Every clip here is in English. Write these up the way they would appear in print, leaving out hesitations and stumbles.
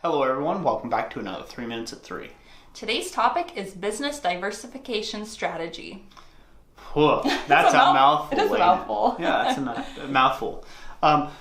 Hello everyone, welcome back to another 3 Minutes at 3. Today's topic is business diversification strategy. Whoa, that's a mouthful. It is a mouthful. Yeah, that's a mouthful.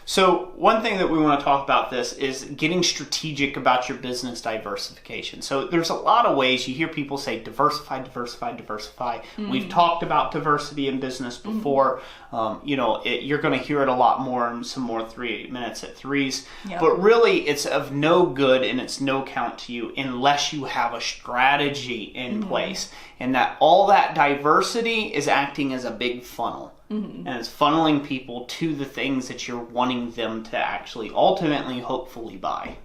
So one thing that we want to talk about this is getting strategic about your business diversification. So there's a lot of ways you hear people say diversify, diversify, diversify. We've talked about diversity in business before. You're going to hear it a lot more in some more 3 Minutes at 3s. Yep. But really, it's of no good and it's no count to you unless you have a strategy in place. And that all that diversity is acting as a big funnel. And it's funneling people to the things that you're wanting them to actually ultimately, hopefully buy.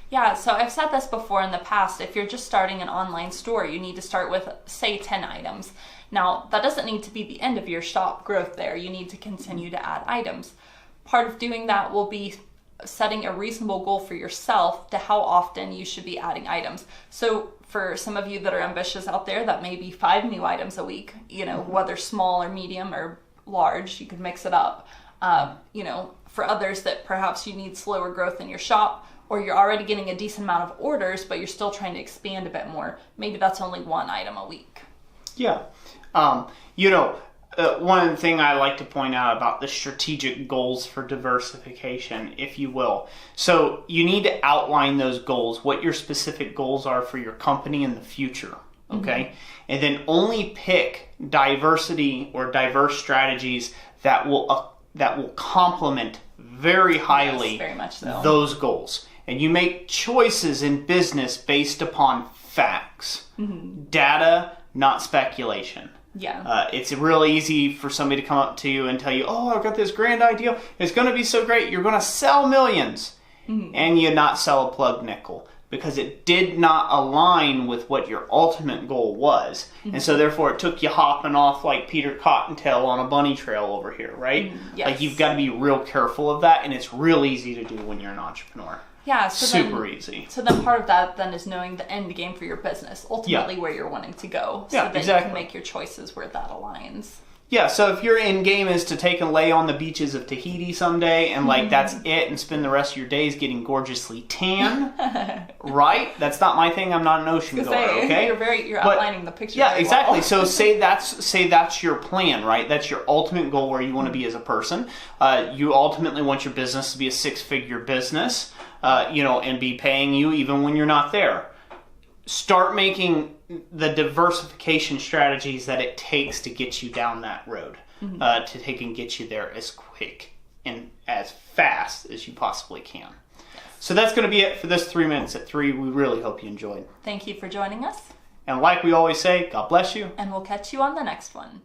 Yeah, so I've said this before in the past. If you're just starting an online store, you need to start with, say, 10 items. Now, that doesn't need to be the end of your shop growth there. You need to continue to add items. Part of doing that will be setting a reasonable goal for yourself to how often you should be adding items. So for some of you that are ambitious out there, that may be 5 new items a week, whether small or medium or large, you could mix it up. For others that perhaps you need slower growth in your shop, or you're already getting a decent amount of orders, but you're still trying to expand a bit more. Maybe that's only 1 item a week. Yeah. One thing I like to point out about the strategic goals for diversification, if you will. So you need to outline those goals, what your specific goals are for your company in the future, okay? And then only pick diversity or diverse strategies that will complement very highly very much so. Those goals. And you make choices in business based upon facts, data, not speculation. Yeah. It's real easy for somebody to come up to you and tell you, oh, I've got this grand idea. It's going to be so great. You're going to sell millions. And you not sell a plug nickel because it did not align with what your ultimate goal was. And so therefore it took you hopping off like Peter Cottontail on a bunny trail over here, right? Yes. Like you've got to be real careful of that, and it's real easy to do when you're an entrepreneur. Yeah, super easy. So then part of that then is knowing the end game for your business, ultimately where you're wanting to go. So that you can make your choices where that aligns. Yeah, so if your end game is to take and lay on the beaches of Tahiti someday and that's it and spend the rest of your days getting gorgeously tan, right? That's not my thing. I'm not an ocean goer, okay? You're outlining the picture. Yeah, exactly. Well. So say that's your plan, right? That's your ultimate goal where you want to be as a person. You ultimately want your business to be a 6-figure business. And be paying you even when you're not there. Start making the diversification strategies that it takes to get you down that road, to take and get you there as quick and as fast as you possibly can. Yes. So that's going to be it for this 3 Minutes at 3. We really hope you enjoyed. Thank you for joining us. And like we always say, God bless you. And we'll catch you on the next one.